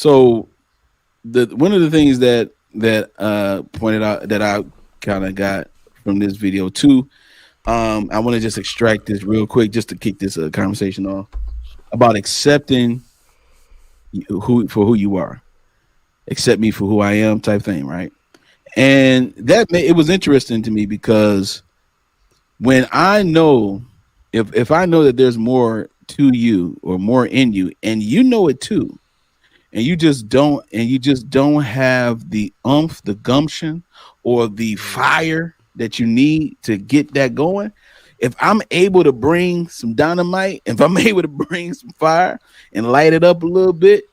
So the one of the things that pointed out that I kind of got from this video too. I want to just extract this real quick just to kick this conversation off about accepting who you are, accept me for who I am, type thing, right? And it was interesting to me because when I know if I know that there's more to you or more in you, and you know it too, and you just don't have the the gumption or the fire that you need to get that going. If I'm able to bring some dynamite, if I'm able to bring some fire and light it up a little bit,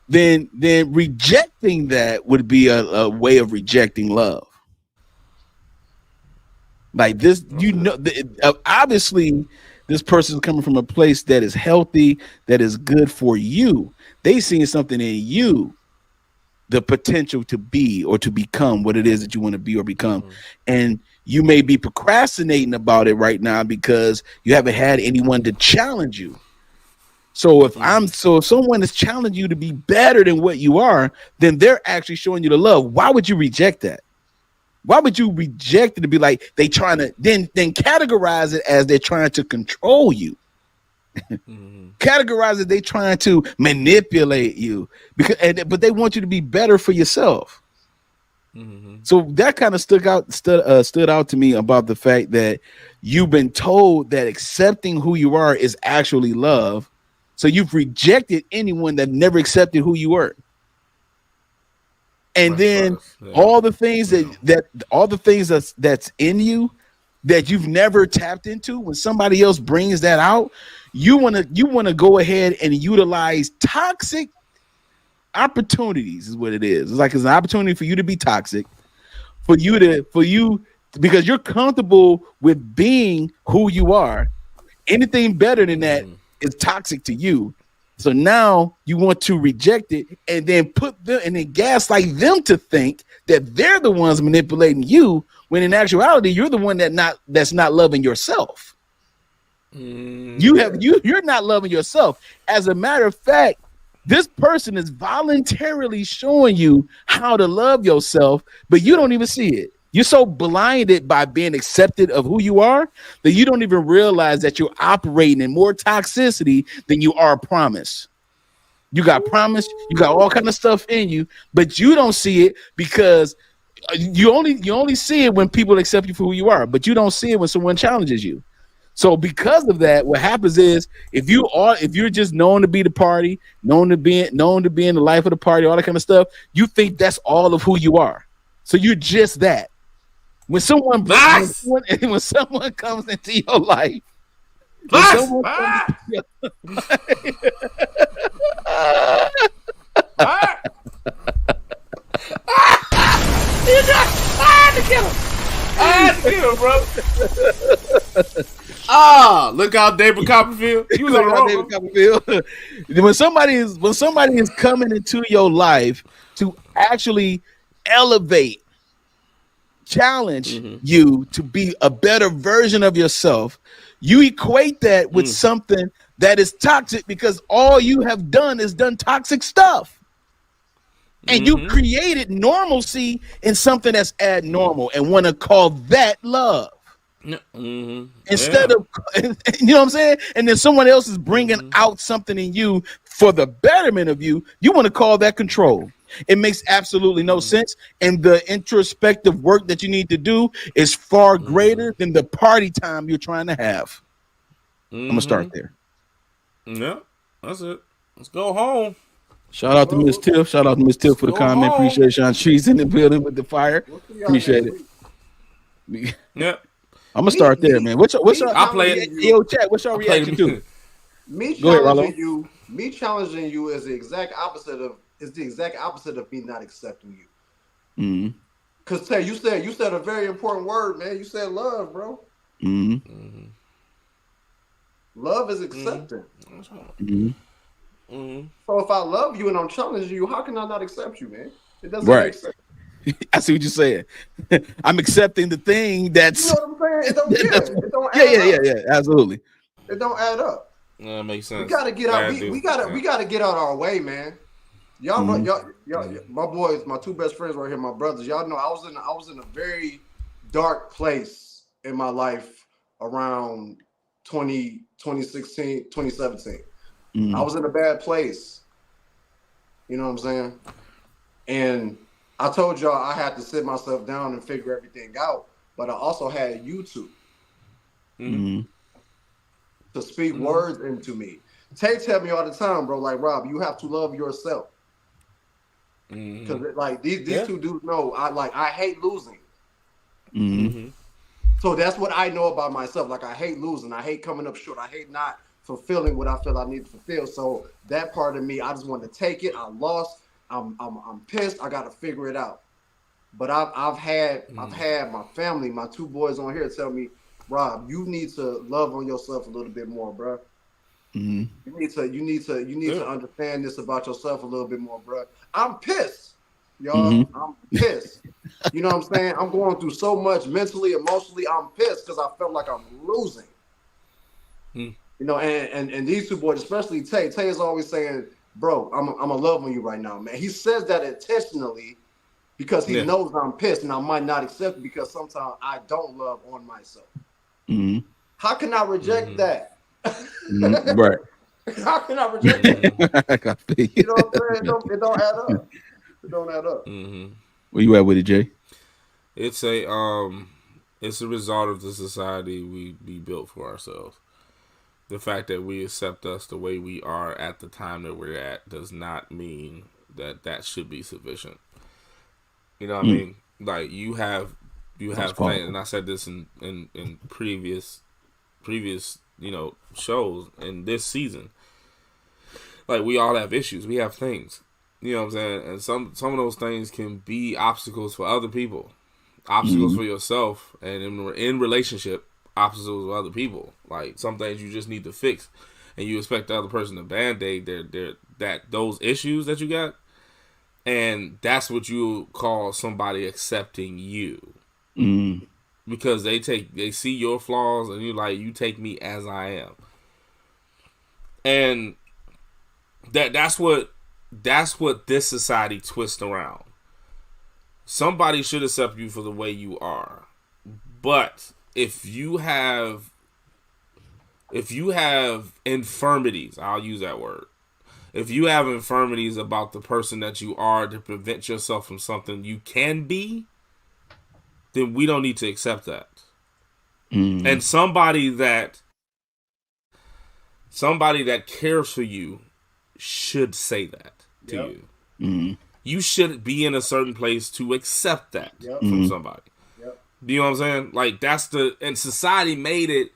then rejecting that would be a way of rejecting love. Like this, obviously this person is coming from a place that is healthy, that is good for you. They seeing something in you, the potential to be or to become what it is that you want to be or become. And you may be procrastinating about it right now because you haven't had anyone to challenge you. So if someone is challenging you to be better than what you are, then they're actually showing you the love. Why would you reject that? Why would you reject it to be like they trying to then categorize it as they're trying to control you? Categorize it they trying to manipulate you but they want you to be better for yourself. So that kind of stood out to me about the fact that you've been told that accepting who you are is actually love. So you've rejected anyone that never accepted who you were. And then all the things that's in you that you've never tapped into, when somebody else brings that out, you want to go ahead and utilize toxic opportunities is what it is. It's like it's an opportunity for you to be toxic, for you because you're comfortable with being who you are. Anything better than that is toxic to you. So now you want to reject it and then gaslight them to think that they're the ones manipulating you, when in actuality you're the one that's not loving yourself. You're not loving yourself. As a matter of fact, this person is voluntarily showing you how to love yourself, but you don't even see it. You're so blinded by being accepted of who you are that you don't even realize that you're operating in more toxicity than you are promise. You got promise, you got all kind of stuff in you, but you don't see it because you only see it when people accept you for who you are, but you don't see it when someone challenges you. So because of that, what happens is if you're just known to be the party, known to be in the life of the party, all that kind of stuff, you think that's all of who you are. So you're just that. When someone comes into your life, look out, David Copperfield. He was on David Copperfield. When somebody is coming into your life to actually elevate, challenge you to be a better version of yourself, you equate that with something that is toxic because all you have done is done toxic stuff. And you created normalcy in something that's abnormal and want to call that love. Instead of, you know what I'm saying? And then someone else is bringing out something in you for the betterment of you. You want to call that control. It makes absolutely no sense. And the introspective work that you need to do is far greater than the party time you're trying to have. I'm going to start there. Yeah, that's it. Let's go home. Shout out to Miss Tiff. Shout out to Miss Tiff for the comment. Home. Appreciate Sean. She's in the building with the fire. Appreciate it. Yeah. I'm gonna start there, man. What's your? I'll play it. Yo, chat. What's your reaction to? Me challenging you is the exact opposite of me not accepting you. Cause Tay, you said a very important word, man. You said love, bro. Love is acceptance. So if I love you and I'm challenging you, how can I not accept you, man? It doesn't make sense. I see what you're saying. I'm accepting the thing that's. You know what I'm saying? It don't add up. Yeah, absolutely. It don't add up. That makes sense. We gotta get out. We gotta get out our way, man. my boys, my two best friends right here, my brothers. Y'all know I was in a very dark place in my life around 2016, 2017. I was in a bad place. You know what I'm saying? And I told y'all I had to sit myself down and figure everything out. But I also had YouTube to speak words into me. Tay tell me all the time, bro, like, Rob, you have to love yourself. Because like these two dudes know I hate losing. So that's what I know about myself. Like, I hate losing. I hate coming up short. I hate not fulfilling what I feel I need to fulfill. So that part of me, I just want to take it. I lost. I'm pissed. I got to figure it out. But I've had my family, my two boys on here tell me, Rob, you need to love on yourself a little bit more, bro. You need to understand this about yourself a little bit more, bro. I'm pissed, y'all. I'm pissed. You know what I'm saying? I'm going through so much mentally, emotionally. I'm pissed because I felt like I'm losing. You know, and these two boys, especially Tay. Tay is always saying, bro, I'm a love on you right now, man. He says that intentionally because he knows I'm pissed and I might not accept it because sometimes I don't love on myself. How can I reject that? Right. How can I reject that? You know what I'm saying? It don't add up. It don't add up. Where you at with it, Jay? It's a result of the society we built for ourselves. The fact that we accept us the way we are at the time that we're at does not mean that should be sufficient. You know what I mean? Like, you have things, and I said this in previous shows in this season. Like, we all have issues. We have things. You know what I'm saying? And some of those things can be obstacles for other people, obstacles for yourself, and in relationship, obstacles with other people. Like, some things you just need to fix, and you expect the other person to band-aid those issues that you got, and that's what you call somebody accepting you. Because they see your flaws, and you take me as I am. And that's what this society twists around. Somebody should accept you for the way you are. But if you have infirmities, I'll use that word. If you have infirmities about the person that you are to prevent yourself from something you can be, then we don't need to accept that. And somebody that cares for you should say that to you. You should be in a certain place to accept that from somebody. Do you know what I'm saying? Like, and society made it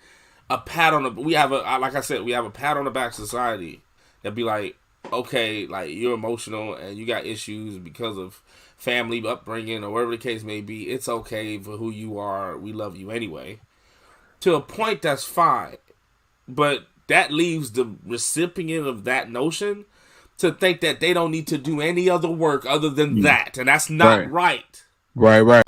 a pat on the, like I said, we have a pat on the back society that be like, okay, like, you're emotional and you got issues because of family upbringing or whatever the case may be. It's okay for who you are. We love you anyway. To a point, that's fine. But that leaves the recipient of that notion to think that they don't need to do any other work other than that. And that's not right. Right.